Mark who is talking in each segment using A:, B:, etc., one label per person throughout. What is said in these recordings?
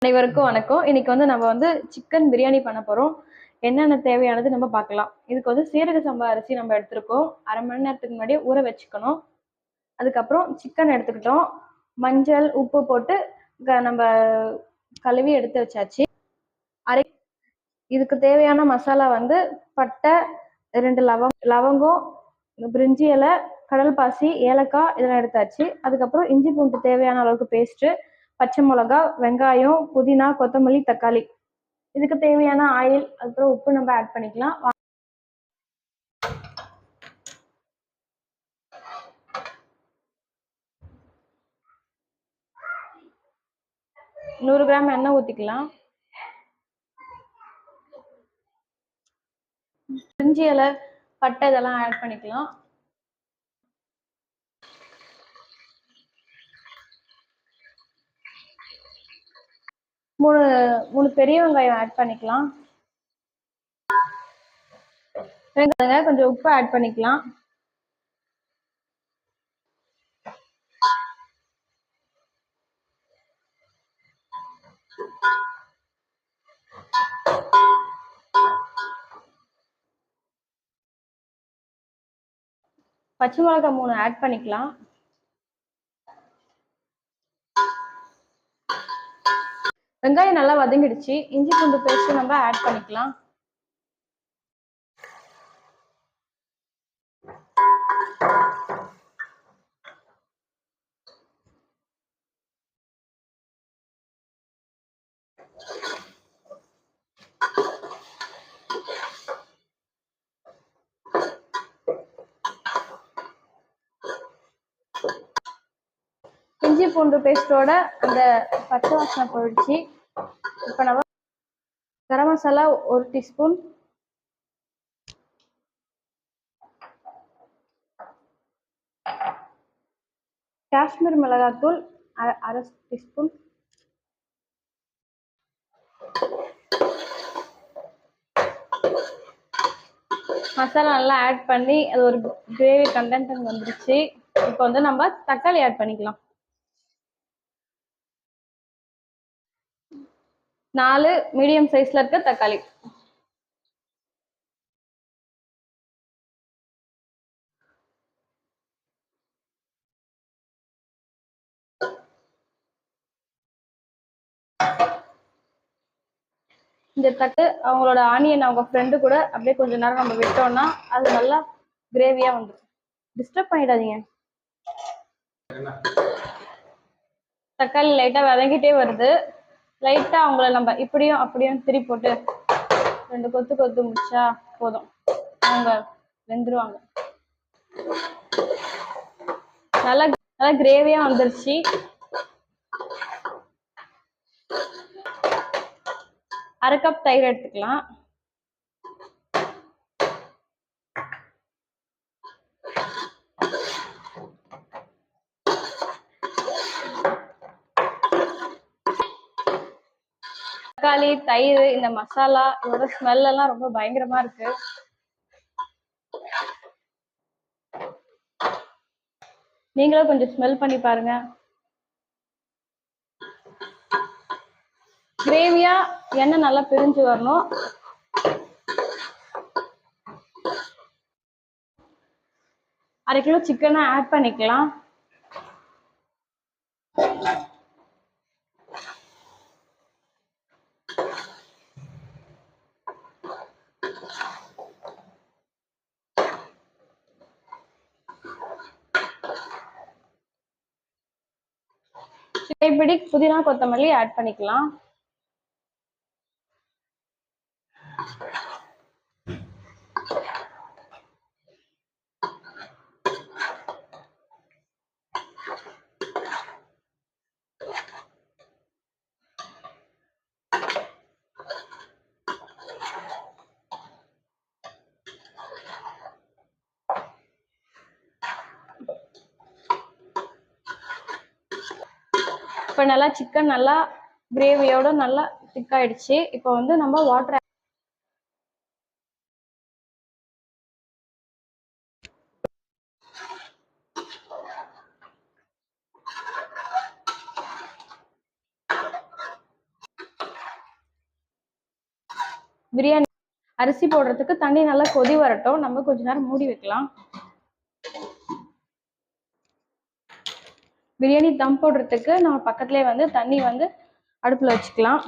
A: அனைவருக்கும் வணக்கம். இன்னைக்கு வந்து நம்ம வந்து சிக்கன் பிரியாணி பண்ண போறோம். என்னென்ன தேவையானது நம்ம பார்க்கலாம். இதுக்கு வந்து சீரக சம்பா அரிசி நம்ம எடுத்திருக்கோம். 1/2 மணி நேரத்துக்கு முன்னாடி ஊற வச்சுக்கணும். அதுக்கப்புறம் சிக்கன் எடுத்துக்கிட்டோம். மஞ்சள், உப்பு போட்டு நம்ம கழுவி எடுத்து வச்சாச்சு. இதுக்கு தேவையான மசாலா வந்து பட்டை, 2 லவங்கம், பிரிஞ்சி இலை, கடல் பாசி, ஏலக்காய் இதெல்லாம் எடுத்தாச்சு. அதுக்கப்புறம் இஞ்சி பூண்டு தேவையான அளவுக்கு பேஸ்ட்டு, பச்சை மிளகா, வெங்காயம், புதினா, கொத்தமல்லி, தக்காளி. இதுக்கு தேவையான ஆயில், அப்புறம் உப்பு நம்ம ஆட் பண்ணிக்கலாம். 100 கிராம் எண்ணெய் ஊற்றிக்கலாம். பிரிஞ்சி இலை, பட்டை இதெல்லாம் ஆட் பண்ணிக்கலாம். மூணு பெரிய வெங்காயம் ஆட் பண்ணிக்கலாம். கொஞ்சம் உப்பு ஆட் பண்ணிக்கலாம். பச்சை மிளகாய் 3 ஆட் பண்ணிக்கலாம். வெங்காயம் நல்லா வதங்கிடுச்சு. இஞ்சி பூண்டு பேஸ்ட் நம்ம ஆட் பண்ணிக்கலாம். இஞ்சி பூண்டு பேஸ்டோட அந்த பச்சை வாசனை போயிடுச்சு. இப்போ நம்ம கரம் மசாலா 1 டீஸ்பூன், காஷ்மீர் மிளகாத்தூள் 1/2 டீஸ்பூன், மசாலா நல்லா ஆட் பண்ணி அது ஒரு கிரேவி கண்டென்ட் வந்துருச்சு. இப்போ வந்து நம்ம தக்காளி ஆட் பண்ணிக்கலாம். 4 மீடியம் சைஸ்ல இருக்க தக்காளி. இந்த தட்டு அவங்களோட ஆனியன் அவங்க ஃப்ரெண்டு கூட அப்படியே கொஞ்ச நேரம் நம்ம விட்டோம்னா அது நல்லா கிரேவியா வந்துடும். டிஸ்டர்ப் பண்ணிடாதீங்க. தக்காளி லைட்டா வதங்கிட்டே வருது. லைட்டா அவங்கள நம்ம இப்படியும் அப்படியும் திரி போட்டு 2 கொத்து முடிச்சா போதும், அவங்க வெந்துருவாங்க. நல்லா நல்லா கிரேவியா வந்துருச்சு. அரை கப் தயிர் எடுத்துக்கலாம். தக்காளி, தயிர், இந்த மசாலா இதோட ஸ்மெல் எல்லாம் ரொம்ப பயங்கரமா இருக்கு. நீங்களும் கொஞ்சம் ஸ்மெல் பண்ணி பாருங்க. கிரேவியா எண்ணெய் நல்லா பிரிஞ்சு வரணும். அரை கிலோ சிக்கனை ஆட் பண்ணிக்கலாம். கைப்பிடி புதினா கொத்தமல்லி ஆட் பண்ணிக்கலாம். இப்போ நல்லா சிக்கன் நல்லா கிரேவியோட நல்லா திக் ஆயிடுச்சு. இப்போ வந்து நம்ம வாட்டர் பிரியாணி அரிசி போடுறதுக்கு தண்ணி நல்லா கொதி வரட்டும், நம்ம கொஞ்ச நேரம் மூடி வைக்கலாம். பிரியாணி தம் போடுறதுக்கு நம்ம பக்கத்துலேயே வந்து தண்ணி வந்து அடுப்பில் வச்சுக்கலாம்.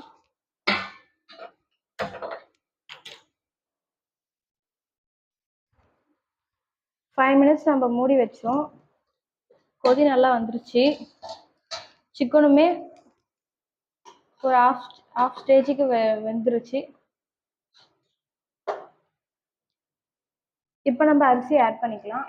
A: ஃபைவ் மினிட்ஸ் நம்ம மூடி வச்சோம். கொதி நல்லா வந்துருச்சு. சிக்கனுமே ஒரு ஆஃப் ஸ்டேஜுக்கு வெந்துருச்சு. இப்போ நம்ம அரிசி ஆட் பண்ணிக்கலாம்.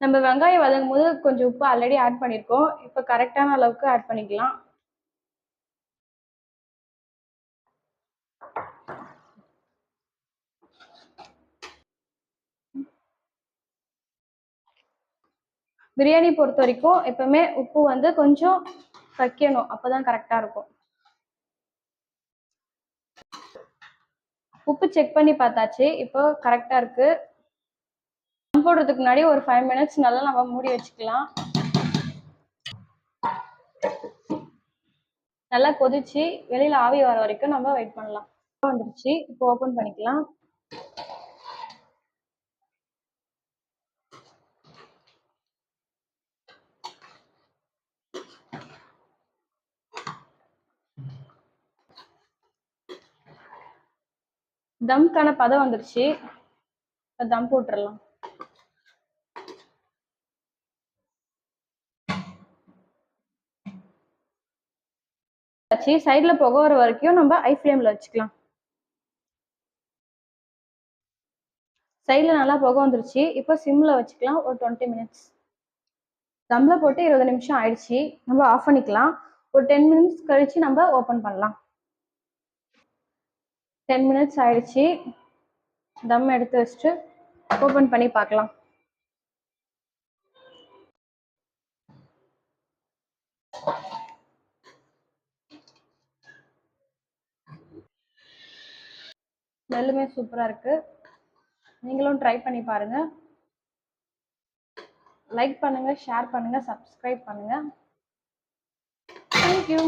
A: நம்ம வெங்காயம் வதங்கும் போது கொஞ்சம் உப்பு ஆல்ரெடி ஆட் பண்ணியிருக்கோம். இப்போ கரெக்டான அளவுக்கு ஆட் பண்ணிக்கலாம். பிரியாணி பொறுத்த வரைக்கும் எப்பவுமே உப்பு வந்து கொஞ்சம் வைக்கணும், அப்போதான் கரெக்டாக இருக்கும். உப்பு செக் பண்ணி பார்த்தாச்சு, இப்போ கரெக்டாக இருக்கு. தம் போடுறதுக்கு முன்னாடி ஒரு 5 மினிட்ஸ் நல்லா நம்ம மூடி வச்சுக்கலாம். நல்லா கொதிச்சு வெளியில ஆவி வர வரைக்கும் நம்ம வெயிட் பண்ணலாம். வந்துருச்சு, இப்போ ஓபன் பண்ணிக்கலாம். தம்க்கான பதம் வந்துருச்சு, தம் போட்டுடலாம். சைட்ல புகை வர வரைக்கும் நம்ம ஹை ஃப்ளேம்ல வச்சுக்கலாம். சைட்ல நல்லா புகை வந்துருச்சு, இப்போ சிம்ல வச்சுக்கலாம் ஒரு 20 மினிட்ஸ். தம்ல போட்டு 20 நிமிஷம் ஆயிடுச்சு, நம்ம ஆஃப் பண்ணிக்கலாம். ஒரு 10 மினிட்ஸ் கழிச்சு நம்ம ஓபன் பண்ணலாம். 10 மினிட்ஸ் ஆயிடுச்சு, தம் எடுத்து வச்சுட்டு ஓபன் பண்ணி பார்க்கலாம். ஸ்மெல்லுமே சூப்பரா இருக்கு. நீங்களும் ட்ரை பண்ணி பாருங்க. லைக் பண்ணுங்க, ஷேர் பண்ணுங்க, சப்ஸ்கிரைப் பண்ணுங்க. தேங்க்யூ.